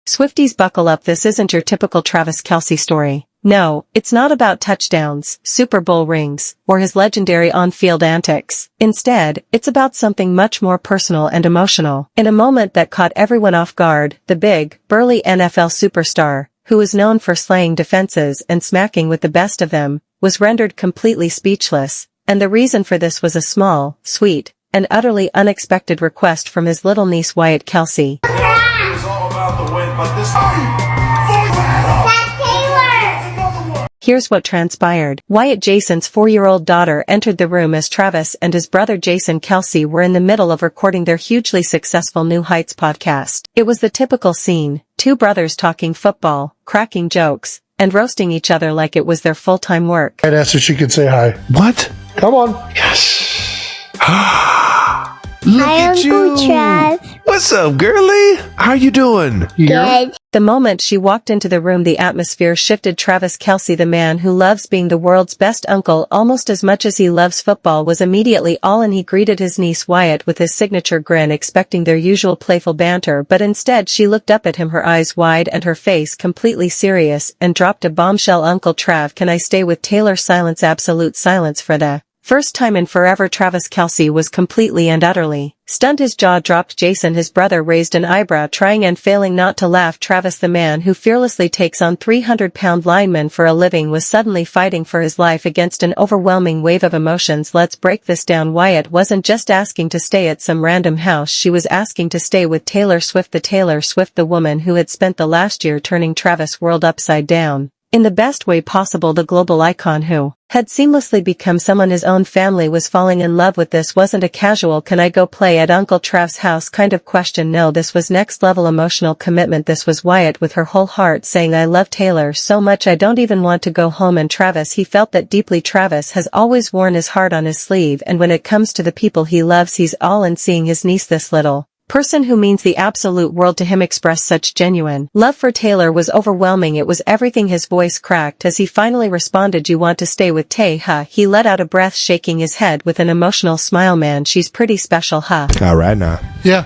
Swifties buckle up, this isn't your typical Travis Kelce story. No, it's not about touchdowns, Super Bowl rings, or his legendary on-field antics. Instead, it's about something much more personal and emotional. In a moment that caught everyone off guard, the big, burly NFL superstar, who was known for slaying defenses and smacking with the best of them, was rendered completely speechless, and the reason for this was a small, sweet, and utterly unexpected request from his little niece Wyatt Kelce. Here's what transpired. Wyatt Jason's 4-year-old daughter entered the room as Travis and his brother Jason Kelce were in the middle of recording their hugely successful New Heights podcast. It was the typical scene, two brothers talking football, cracking jokes, and roasting each other like it was their full-time work. I'd asked if she could say hi. What? Come on. Yes. Look Hi, at Uncle you. Trav. What's up, girly? How you doing? Good. The moment she walked into the room, the atmosphere shifted. Travis Kelce, the man who loves being the world's best uncle almost as much as he loves football, was immediately all in. He greeted his niece Wyatt with his signature grin, expecting their usual playful banter, but instead she looked up at him, her eyes wide and her face completely serious, and dropped a bombshell. Uncle Trav, can I stay with Taylor? Silence, absolute silence. For the first time in forever, Travis Kelce was completely and utterly stunned. His jaw dropped. Jason, his brother, raised an eyebrow, trying and failing not to laugh. Travis, the man who fearlessly takes on 300-pound linemen for a living, was suddenly fighting for his life against an overwhelming wave of emotions. Let's break this down. Wyatt wasn't just asking to stay at some random house, she was asking to stay with Taylor Swift, the woman who had spent the last year turning Travis' world upside down. In the best way possible, the global icon who had seamlessly become someone his own family was falling in love with. This wasn't a casual "can I go play at Uncle Trav's house" kind of question. No, this was next level emotional commitment. This was Wyatt with her whole heart saying, I love Taylor so much I don't even want to go home. And Travis, he felt that deeply. Travis has always worn his heart on his sleeve, and when it comes to the people he loves, he's all in. Seeing his niece, this little person who means the absolute world to him, express such genuine love for Taylor was overwhelming. It was everything. His voice cracked as he finally responded, you want to stay with Tay, huh? He let out a breath, shaking his head with an emotional smile. Man, she's pretty special, huh? All right now. Yeah.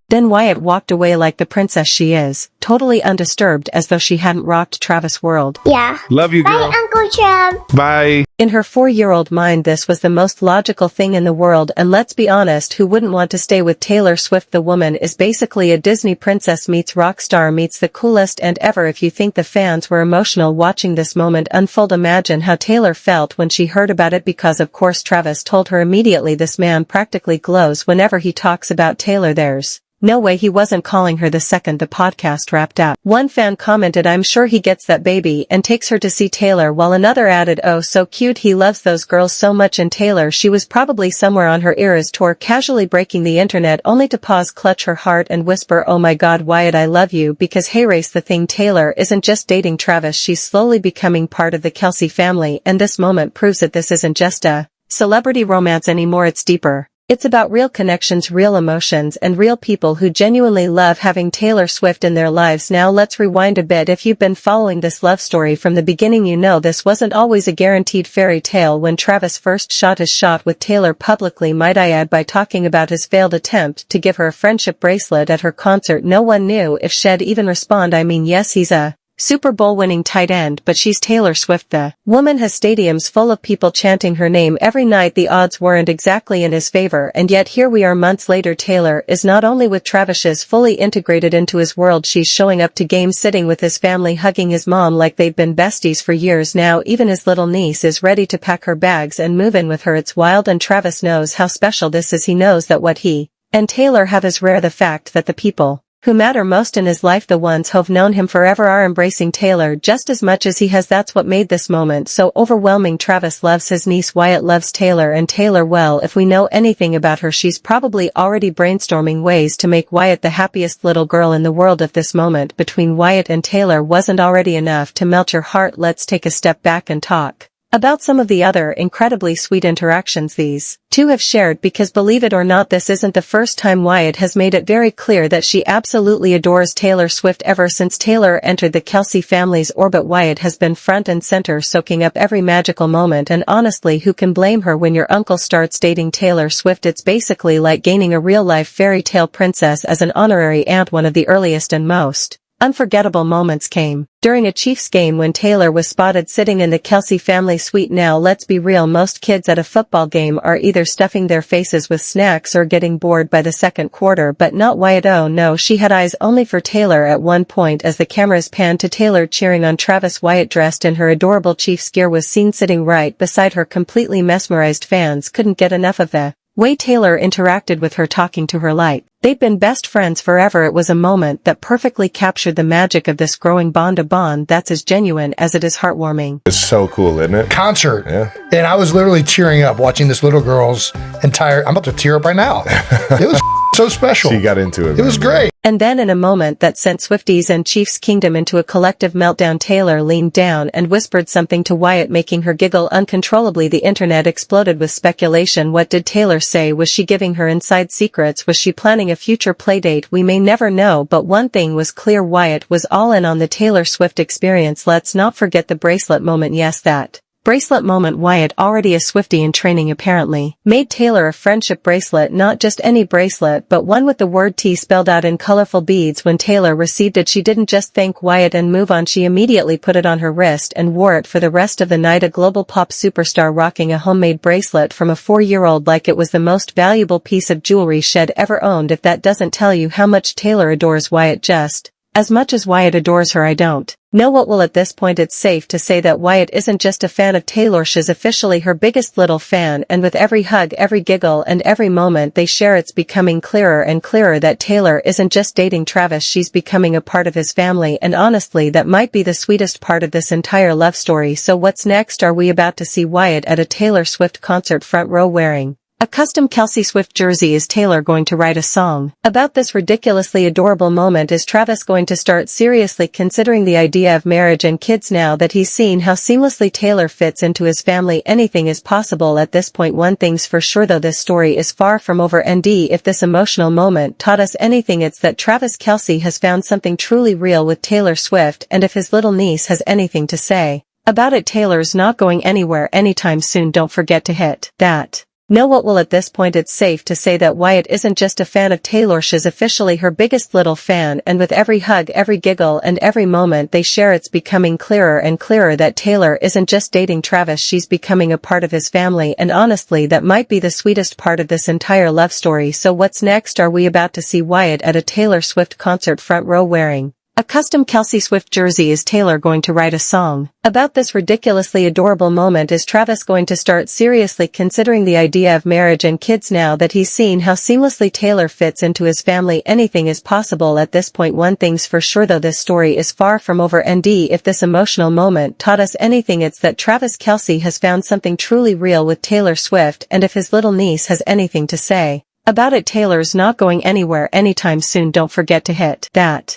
Then Wyatt walked away like the princess she is, totally undisturbed, as though she hadn't rocked Travis' world. Yeah. Love you, girl. Bye, Uncle Trav. Bye. In her 4-year-old mind, this was the most logical thing in the world, and let's be honest, who wouldn't want to stay with Taylor Swift? The woman is basically a Disney princess meets rock star meets the coolest and ever. If you think the fans were emotional watching this moment unfold, imagine how Taylor felt when she heard about it, because of course Travis told her immediately. This man practically glows whenever he talks about Taylor. There's no way he wasn't calling her the second the podcast wrapped up. One fan commented, I'm sure he gets that baby and takes her to see Taylor, while another added, oh so cute, he loves those girls so much. And Taylor, she was probably somewhere on her Eras tour, casually breaking the internet, only to pause, clutch her heart and whisper, oh my god Wyatt, I love you. Because hey, race the thing, Taylor isn't just dating Travis, she's slowly becoming part of the Kelce family, and this moment proves that this isn't just a celebrity romance anymore, it's deeper. It's about real connections, real emotions, and real people who genuinely love having Taylor Swift in their lives. Now let's rewind a bit. If you've been following this love story from the beginning, you know this wasn't always a guaranteed fairy tale. When Travis first shot his shot with Taylor publicly, might I add, by talking about his failed attempt to give her a friendship bracelet at her concert, no one knew if she'd even respond. I mean, yes, he's a Super Bowl winning tight end, but she's Taylor Swift. The woman has stadiums full of people chanting her name every night. The odds weren't exactly in his favor, and yet here we are months later. Taylor is not only with Travis, fully integrated into his world, she's showing up to games, sitting with his family, hugging his mom like they've been besties for years now. Even his little niece is ready to pack her bags and move in with her. It's wild, and Travis knows how special this is. He knows that what he and Taylor have is rare. The fact that the people who matter most in his life, the ones who've known him forever, are embracing Taylor just as much as he has. That's what made this moment so overwhelming. Travis loves his niece, Wyatt loves Taylor, and Taylor, well, if we know anything about her, she's probably already brainstorming ways to make Wyatt the happiest little girl in the world. If this moment between Wyatt and Taylor wasn't already enough to melt your heart, let's take a step back and talk about some of the other incredibly sweet interactions these two have shared because believe it or not this isn't the first time Wyatt has made it very clear that she absolutely adores Taylor Swift. Ever since Taylor entered the Kelce family's orbit, Wyatt has been front and center, soaking up every magical moment, and honestly, who can blame her when your uncle starts dating Taylor Swift? It's basically like gaining a real-life fairy tale princess as an honorary aunt. One of the earliest and most unforgettable moments came during a Chiefs game when Taylor was spotted sitting in the Kelce family suite. Now let's be real, most kids at a football game are either stuffing their faces with snacks or getting bored by the second quarter, but not Wyatt. Oh no, she had eyes only for Taylor at one point as the cameras panned to Taylor cheering on Travis. Wyatt, dressed in her adorable Chiefs gear, was seen sitting right beside her. Completely mesmerized fans couldn't get enough of the way Taylor interacted with her, talking to her like they'd been best friends forever. It was a moment that perfectly captured the magic of this growing bond, a bond that's as genuine as it is heartwarming. It's so cool, isn't it? Concert. Yeah. And I was literally tearing up watching this little girl's entire, I'm about to tear up right now. It was so special. She got into it. It was great. And then in a moment that sent Swifties and Chiefs Kingdom into a collective meltdown, Taylor leaned down and whispered something to Wyatt, making her giggle uncontrollably. The internet exploded with speculation. What did Taylor say? Was she giving her inside secrets? Was she planning a future playdate? We may never know, but one thing was clear: Wyatt was all in on the Taylor Swift experience. Let's not forget the bracelet moment. Yes, that bracelet moment. Wyatt, already a Swiftie in training, apparently made Taylor a friendship bracelet, not just any bracelet, but one with the word T spelled out in colorful beads. When Taylor received it, she didn't just thank Wyatt and move on. She immediately put it on her wrist and wore it for the rest of the night. A global pop superstar rocking a homemade bracelet from a 4-year-old like it was the most valuable piece of jewelry she'd ever owned. If that doesn't tell you how much Taylor adores Wyatt just as much as Wyatt adores her, I don't know what will. At this point, it's safe to say that Wyatt isn't just a fan of Taylor, she's officially her biggest little fan, and with every hug, every giggle, and every moment they share, it's becoming clearer and clearer that Taylor isn't just dating Travis, she's becoming a part of his family, and honestly, that might be the sweetest part of this entire love story. So what's next? Are we about to see Wyatt at a Taylor Swift concert, front row wearing a custom Kelce Swift jersey? Is Taylor going to write a song about this ridiculously adorable moment? Is Travis going to start seriously considering the idea of marriage and kids now that he's seen how seamlessly Taylor fits into his family? Anything is possible at this point. One thing's for sure though, this story is far from over, and if this emotional moment taught us anything, it's that Travis Kelce has found something truly real with Taylor Swift, and if his little niece has anything to say about it, Taylor's not going anywhere anytime soon. Don't forget to hit that know what will. At this point, it's safe to say that Wyatt isn't just a fan of Taylor, she's officially her biggest little fan, and with every hug, every giggle, and every moment they share, it's becoming clearer and clearer that Taylor isn't just dating Travis, she's becoming a part of his family, and honestly, that might be the sweetest part of this entire love story. So what's next? Are we about to see Wyatt at a Taylor Swift concert, front row wearing a custom Kelce Swift jersey? Is Taylor going to write a song about this ridiculously adorable moment? Is Travis going to start seriously considering the idea of marriage and kids now that he's seen how seamlessly Taylor fits into his family? Anything is possible at this point. One thing's for sure though, this story is far from over, and if this emotional moment taught us anything, it's that Travis Kelce has found something truly real with Taylor Swift, and if his little niece has anything to say about it, Taylor's not going anywhere anytime soon. Don't forget to hit that